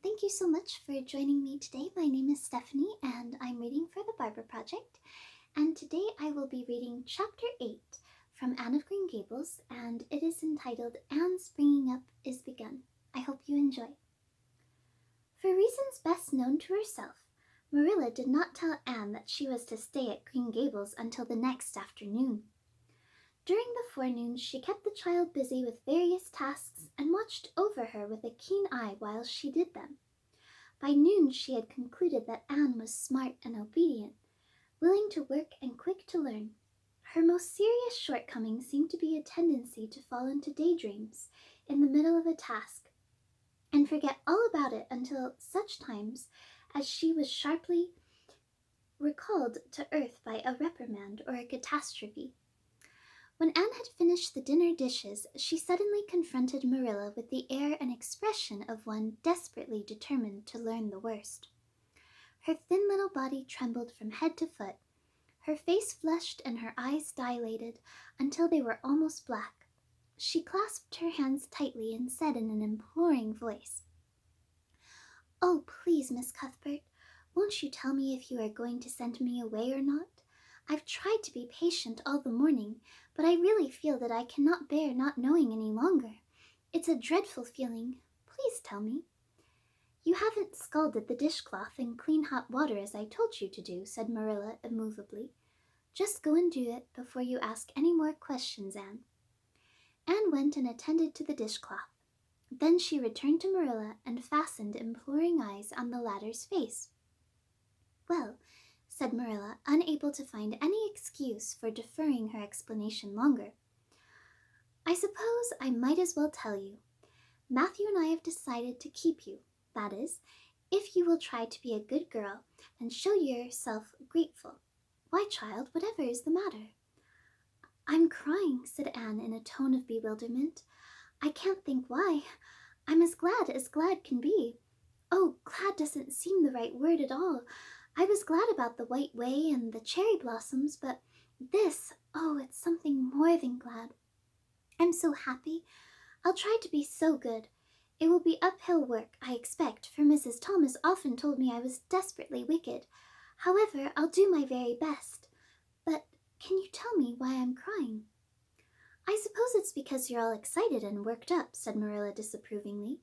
Thank you so much for joining me today. My name is Stephanie and I'm reading for the Barber Project. And today I will be reading Chapter 8 from Anne of Green Gables, and it is entitled Anne's Bringing Up is Begun. I hope you enjoy. For reasons best known to herself, Marilla did not tell Anne that she was to stay at Green Gables until the next afternoon. During the forenoon she kept the child busy with various tasks and watched over her with a keen eye while she did them. By noon she had concluded that Anne was smart and obedient, willing to work and quick to learn. Her most serious shortcoming seemed to be a tendency to fall into daydreams in the middle of a task and forget all about it until such times as she was sharply recalled to earth by a reprimand or a catastrophe. When Anne had finished the dinner dishes, she suddenly confronted Marilla with the air and expression of one desperately determined to learn the worst. Her thin little body trembled from head to foot. Her face flushed and her eyes dilated until they were almost black. She clasped her hands tightly and said in an imploring voice, "Oh, please, Miss Cuthbert, won't you tell me if you are going to send me away or not? I've tried to be patient all the morning, but I really feel that I cannot bear not knowing any longer. It's a dreadful feeling. Please tell me." "You haven't scalded the dishcloth in clean hot water as I told you to do," said Marilla immovably. "Just go and do it before you ask any more questions, Anne." Anne went and attended to the dishcloth. Then she returned to Marilla and fastened imploring eyes on the latter's face. "Well," said Marilla, unable to find any excuse for deferring her explanation longer, "I suppose I might as well tell you. Matthew and I have decided to keep you. That is, if you will try to be a good girl and show yourself grateful. Why, child, whatever is the matter?" "I'm crying," said Anne in a tone of bewilderment. "I can't think why. I'm as glad can be. Oh, glad doesn't seem the right word at all. I was glad about the white way and the cherry blossoms, but this, oh, it's something more than glad. I'm so happy. I'll try to be so good. It will be uphill work, I expect, for Mrs. Thomas often told me I was desperately wicked. However, I'll do my very best. But can you tell me why I'm crying?" "I suppose it's because you're all excited and worked up," said Marilla disapprovingly.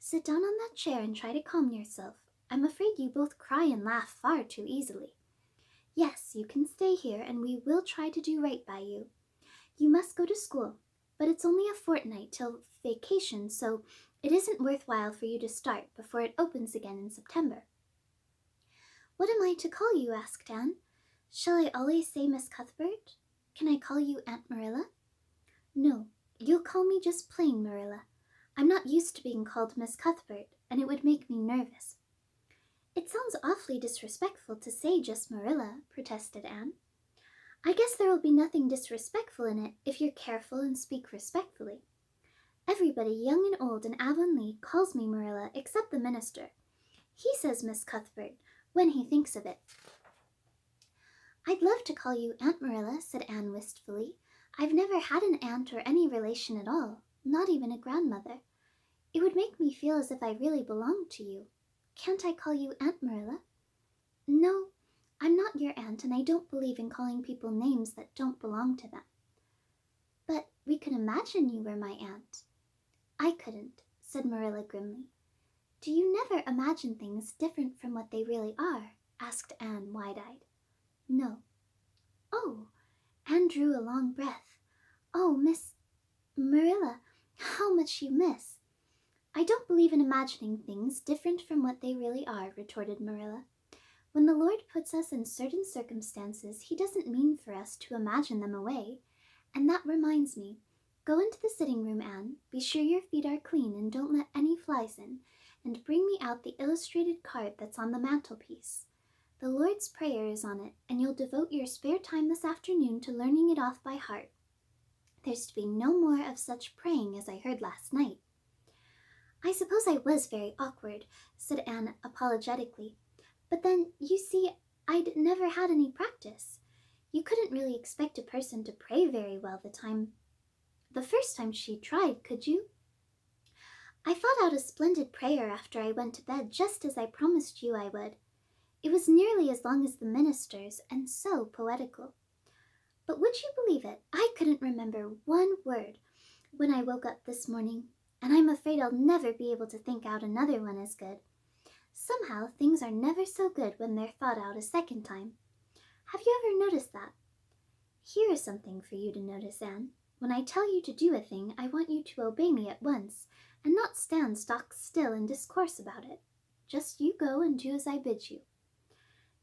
"Sit down on that chair and try to calm yourself. I'm afraid you both cry and laugh far too easily. Yes, you can stay here and we will try to do right by you. You must go to school, but it's only a fortnight till vacation, so it isn't worthwhile for you to start before it opens again in September." "What am I to call you?" asked Anne. "Shall I always say Miss Cuthbert? Can I call you Aunt Marilla?" "No, you'll call me just plain Marilla. I'm not used to being called Miss Cuthbert, and it would make me nervous." "It sounds awfully disrespectful to say just Marilla," protested Anne. "I guess there will be nothing disrespectful in it if you're careful and speak respectfully. Everybody, young and old, in Avonlea calls me Marilla except the minister. He says Miss Cuthbert when he thinks of it." "I'd love to call you Aunt Marilla," said Anne wistfully. "I've never had an aunt or any relation at all, not even a grandmother. It would make me feel as if I really belonged to you. Can't I call you Aunt Marilla?" "No, I'm not your aunt, and I don't believe in calling people names that don't belong to them." "But we could imagine you were my aunt." "I couldn't," said Marilla grimly. "Do you never imagine things different from what they really are?" asked Anne wide-eyed. "No." "Oh!" Anne drew a long breath. "Oh, Miss Marilla, how much you miss!" "I don't believe in imagining things different from what they really are," retorted Marilla. "When the Lord puts us in certain circumstances, he doesn't mean for us to imagine them away. And that reminds me. Go into the sitting room, Anne. Be sure your feet are clean and don't let any flies in. And bring me out the illustrated card that's on the mantelpiece. The Lord's Prayer is on it, and you'll devote your spare time this afternoon to learning it off by heart. There's to be no more of such praying as I heard last night." "I suppose I was very awkward," said Anne apologetically. "But then, you see, I'd never had any practice. You couldn't really expect a person to pray very well the first time she tried, could you?" I thought out a splendid prayer after I went to bed just as I promised you I would. It was nearly as long as the minister's and so poetical. But would you believe it? I couldn't remember one word when I woke up this morning, and I'm afraid I'll never be able to think out another one as good. Somehow, things are never so good when they're thought out a second time. Have you ever noticed that? Here is something for you to notice, Anne. When I tell you to do a thing, I want you to obey me at once, and not stand stock still and discourse about it. Just you go and do as I bid you.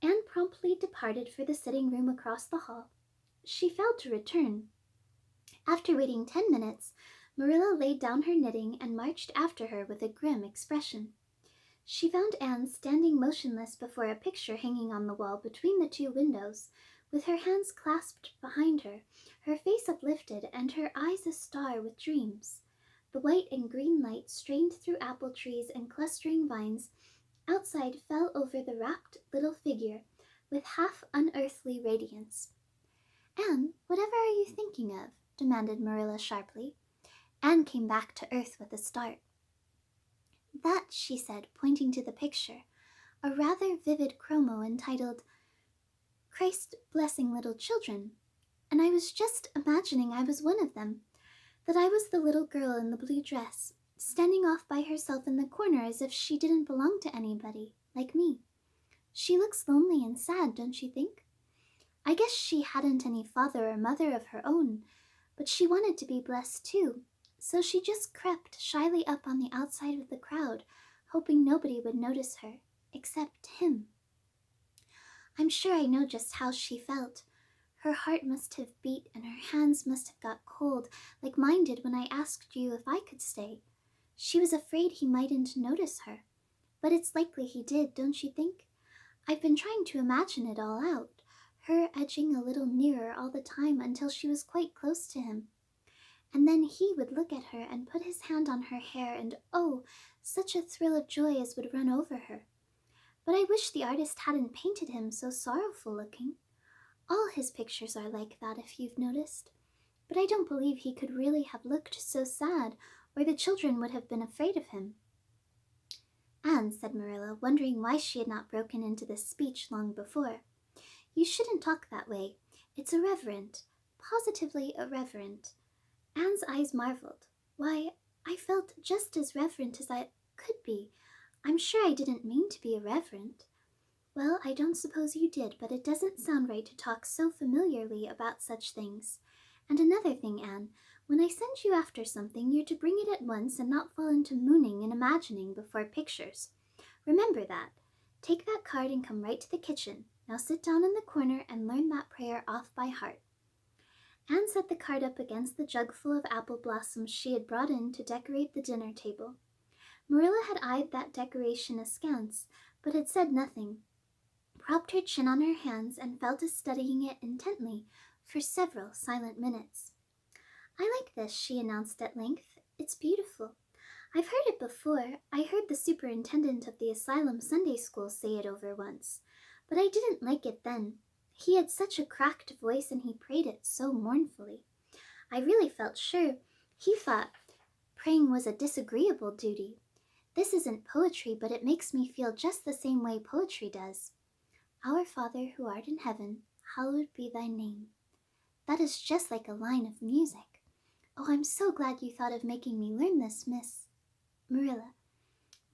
Anne promptly departed for the sitting room across the hall. She failed to return. After waiting 10 minutes, Marilla laid down her knitting and marched after her with a grim expression. She found Anne standing motionless before a picture hanging on the wall between the two windows, with her hands clasped behind her, her face uplifted, and her eyes a star with dreams. The white and green light strained through apple trees and clustering vines outside fell over the rapt little figure with half unearthly radiance. Anne, whatever are you thinking of? Demanded Marilla sharply. Anne came back to earth with a start. That, she said, pointing to the picture, a rather vivid chromo entitled Christ Blessing Little Children, and I was just imagining I was one of them, that I was the little girl in the blue dress, standing off by herself in the corner as if she didn't belong to anybody, like me. She looks lonely and sad, don't you think? I guess she hadn't any father or mother of her own, but she wanted to be blessed too, so she just crept shyly up on the outside of the crowd, hoping nobody would notice her, except him. I'm sure I know just how she felt. Her heart must have beat and her hands must have got cold, like mine did when I asked you if I could stay. She was afraid he mightn't notice her. But it's likely he did, don't you think? I've been trying to imagine it all out, her edging a little nearer all the time until she was quite close to him. And then he would look at her and put his hand on her hair, and oh, such a thrill of joy as would run over her. But I wish the artist hadn't painted him so sorrowful looking. All his pictures are like that, if you've noticed. But I don't believe he could really have looked so sad, or the children would have been afraid of him. Anne, said Marilla, wondering why she had not broken into this speech long before. You shouldn't talk that way. It's irreverent, positively irreverent. Anne's eyes marveled. Why, I felt just as reverent as I could be. I'm sure I didn't mean to be irreverent. Well, I don't suppose you did, but it doesn't sound right to talk so familiarly about such things. And another thing, Anne, when I send you after something, you're to bring it at once and not fall into mooning and imagining before pictures. Remember that. Take that card and come right to the kitchen. Now sit down in the corner and learn that prayer off by heart. Anne set the card up against the jug full of apple blossoms she had brought in to decorate the dinner table. Marilla had eyed that decoration askance, but had said nothing, propped her chin on her hands, and fell to studying it intently for several silent minutes. I like this, she announced at length. It's beautiful. I've heard it before. I heard the superintendent of the asylum Sunday school say it over once, but I didn't like it then. He had such a cracked voice and he prayed it so mournfully. I really felt sure he thought praying was a disagreeable duty. This isn't poetry, but it makes me feel just the same way poetry does. Our Father who art in heaven, hallowed be thy name. That is just like a line of music. Oh, I'm so glad you thought of making me learn this, Miss Marilla.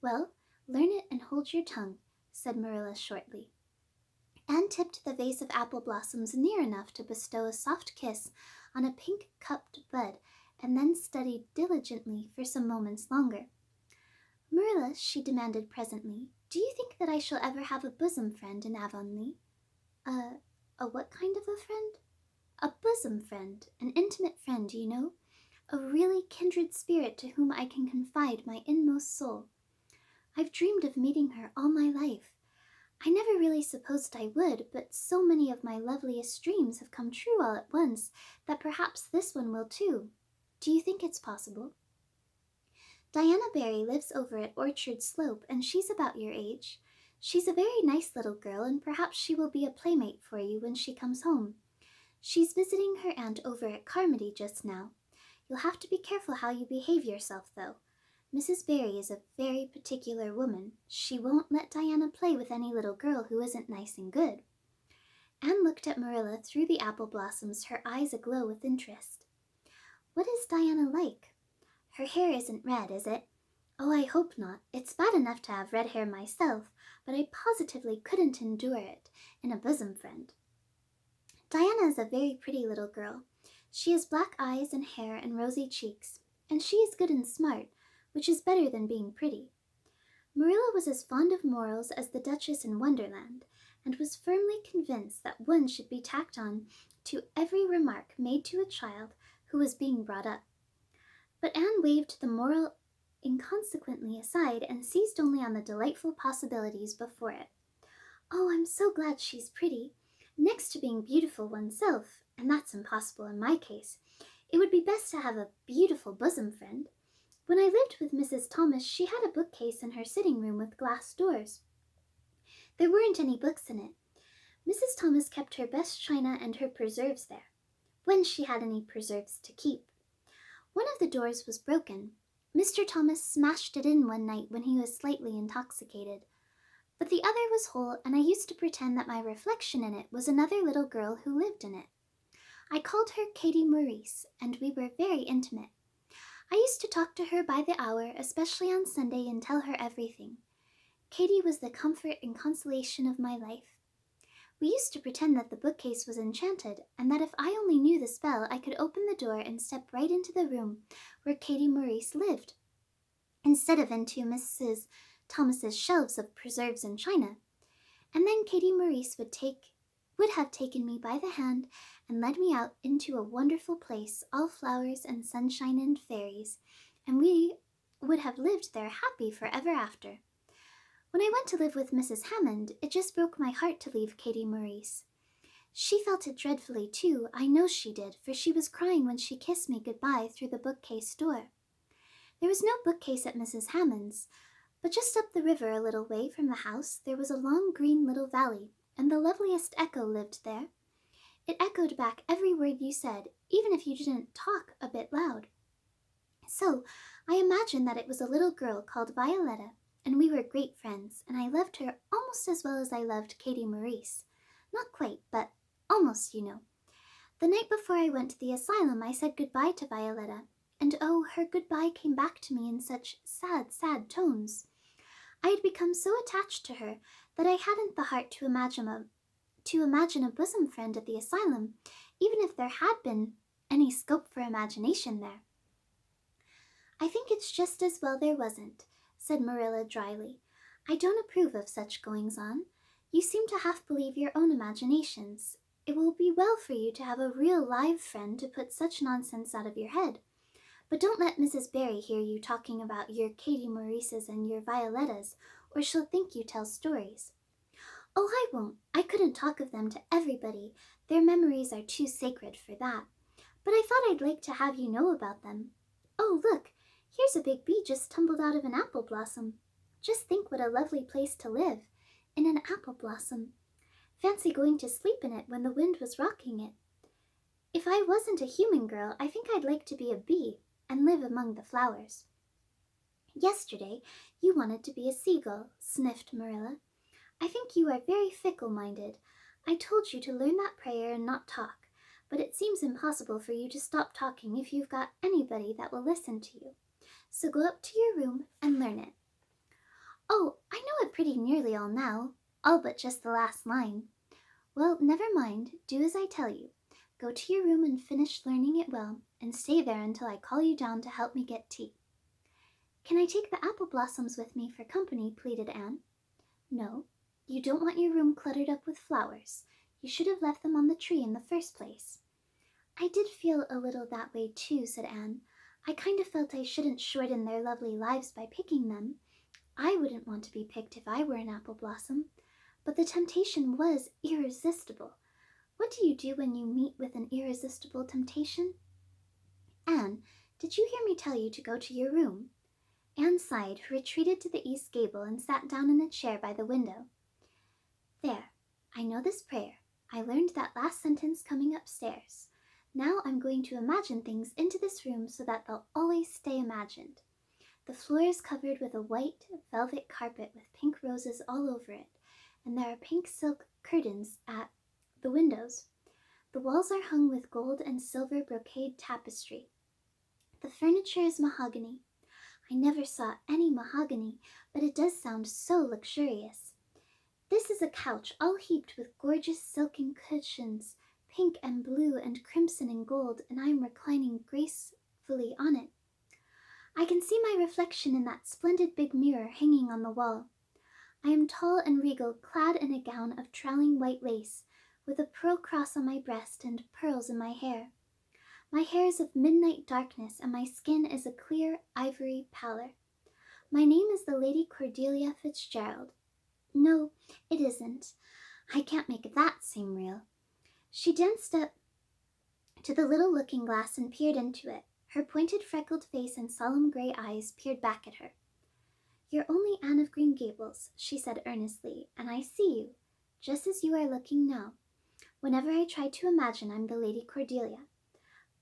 Well, learn it and hold your tongue, said Marilla shortly. Anne tipped the vase of apple blossoms near enough to bestow a soft kiss on a pink-cupped bud, and then studied diligently for some moments longer. Marilla, she demanded presently, do you think that I shall ever have a bosom friend in Avonlea? A what kind of a friend? A bosom friend, an intimate friend, you know, a really kindred spirit to whom I can confide my inmost soul. I've dreamed of meeting her all my life. I never really supposed I would, but so many of my loveliest dreams have come true all at once that perhaps this one will too. Do you think it's possible? Diana Barry lives over at Orchard Slope, and she's about your age. She's a very nice little girl, and perhaps she will be a playmate for you when she comes home. She's visiting her aunt over at Carmody just now. You'll have to be careful how you behave yourself, though. Mrs. Barry is a very particular woman. She won't let Diana play with any little girl who isn't nice and good." Anne looked at Marilla through the apple blossoms, her eyes aglow with interest. "What is Diana like? Her hair isn't red, is it? Oh, I hope not. It's bad enough to have red hair myself, but I positively couldn't endure it in a bosom friend." "Diana is a very pretty little girl. She has black eyes and hair and rosy cheeks, and she is good and smart, which is better than being pretty." Marilla was as fond of morals as the Duchess in Wonderland, and was firmly convinced that one should be tacked on to every remark made to a child who was being brought up. But Anne waved the moral inconsequently aside and seized only on the delightful possibilities before it. "Oh, I'm so glad she's pretty. Next to being beautiful oneself, and that's impossible in my case, it would be best to have a beautiful bosom friend. When I lived with Mrs. Thomas, she had a bookcase in her sitting room with glass doors. There weren't any books in it. Mrs. Thomas kept her best china and her preserves there, when she had any preserves to keep. One of the doors was broken. Mr. Thomas smashed it in one night when he was slightly intoxicated. But the other was whole, and I used to pretend that my reflection in it was another little girl who lived in it. I called her Katie Maurice, and we were very intimate. I used to talk to her by the hour, especially on Sunday, and tell her everything. Katie was the comfort and consolation of my life. We used to pretend that the bookcase was enchanted, and that if I only knew the spell, I could open the door and step right into the room where Katie Maurice lived, instead of into Mrs. Thomas's shelves of preserves and china. And then Katie Maurice would have taken me by the hand and led me out into a wonderful place, all flowers and sunshine and fairies, and we would have lived there happy forever after. When I went to live with Mrs. Hammond, it just broke my heart to leave Katie Maurice. She felt it dreadfully too, I know she did, for she was crying when she kissed me goodbye through the bookcase door. There was no bookcase at Mrs. Hammond's, but just up the river a little way from the house there was a long green little valley, and the loveliest echo lived there. It echoed back every word you said, even if you didn't talk a bit loud. So I imagined that it was a little girl called Violetta, and we were great friends, and I loved her almost as well as I loved Katie Maurice. Not quite, but almost, you know. The night before I went to the asylum, I said goodbye to Violetta, and oh, her goodbye came back to me in such sad, sad tones. I had become so attached to her that I hadn't the heart to imagine a bosom friend at the asylum, even if there had been any scope for imagination there. "I think it's just as well there wasn't," said Marilla dryly. "I don't approve of such goings-on. You seem to half believe your own imaginations. It will be well for you to have a real live friend to put such nonsense out of your head. But don't let Mrs. Barry hear you talking about your Katie Maurices and your Violettas, or she'll think you tell stories." "Oh, I won't. I couldn't talk of them to everybody. Their memories are too sacred for that. But I thought I'd like to have you know about them. Oh, look, here's a big bee just tumbled out of an apple blossom. Just think what a lovely place to live, in an apple blossom. Fancy going to sleep in it when the wind was rocking it. If I wasn't a human girl, I think I'd like to be a bee and live among the flowers." "Yesterday you wanted to be a seagull," sniffed Marilla. "I think you are very fickle-minded. I told you to learn that prayer and not talk, but it seems impossible for you to stop talking if you've got anybody that will listen to you. So go up to your room and learn it." "Oh, I know it pretty nearly all now, all but just the last line." "Well, never mind. Do as I tell you. Go to your room and finish learning it well, and stay there until I call you down to help me get tea." "Can I take the apple blossoms with me for company?" pleaded Anne. "No, you don't want your room cluttered up with flowers. You should have left them on the tree in the first place." "I did feel a little that way too," said Anne. "I kind of felt I shouldn't shorten their lovely lives by picking them. I wouldn't want to be picked if I were an apple blossom. But the temptation was irresistible. What do you do when you meet with an irresistible temptation?" "Anne, did you hear me tell you to go to your room?" Anne sighed, retreated to the east gable, and sat down in a chair by the window. "There, I know this prayer. I learned that last sentence coming upstairs. Now I'm going to imagine things into this room so that they'll always stay imagined. The floor is covered with a white velvet carpet with pink roses all over it, and there are pink silk curtains at the windows. The walls are hung with gold and silver brocade tapestry. The furniture is mahogany. I never saw any mahogany, but it does sound so luxurious. This is a couch all heaped with gorgeous silken cushions, pink and blue and crimson and gold, and I am reclining gracefully on it. I can see my reflection in that splendid big mirror hanging on the wall. I am tall and regal, clad in a gown of trailing white lace, with a pearl cross on my breast and pearls in my hair. My hair is of midnight darkness, and my skin is a clear ivory pallor. My name is the Lady Cordelia Fitzgerald. No, it isn't. I can't make that seem real. She danced up to the little looking glass and peered into it. Her pointed freckled face and solemn gray eyes peered back at her. "You're only Anne of Green Gables," she said earnestly, "and I see you, just as you are looking now, whenever I try to imagine I'm the Lady Cordelia.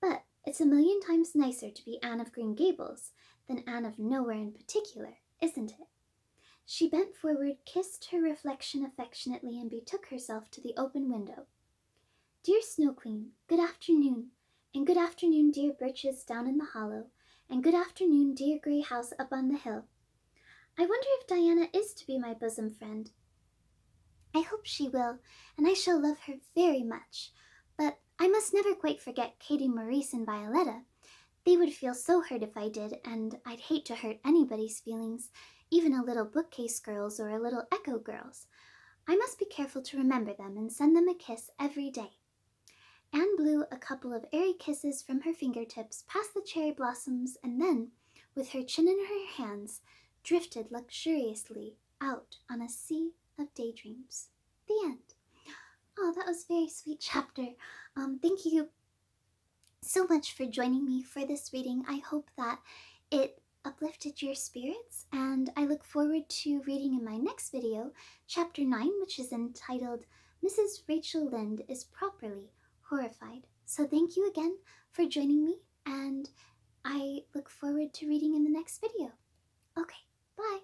But it's a million times nicer to be Anne of Green Gables than Anne of Nowhere in particular, isn't it?" She bent forward, kissed her reflection affectionately, and betook herself to the open window. "Dear Snow Queen, good afternoon, and good afternoon, dear birches down in the hollow, and good afternoon, dear gray house up on the hill. I wonder if Diana is to be my bosom friend. I hope she will, and I shall love her very much. But I must never quite forget Katie, Maurice, and Violetta. They would feel so hurt if I did, and I'd hate to hurt anybody's feelings, even a little bookcase girl's or a little echo girl's. I must be careful to remember them and send them a kiss every day." Anne blew a couple of airy kisses from her fingertips past the cherry blossoms, and then, with her chin in her hands, drifted luxuriously out on a sea of daydreams. The end. Oh, that was a very sweet chapter. Thank you so much for joining me for this reading. I hope that it uplifted your spirits, and I look forward to reading in my next video, Chapter 9, which is entitled Mrs. Rachel Lynde is Properly Horrified. So thank you again for joining me, and I look forward to reading in the next video. Okay, bye!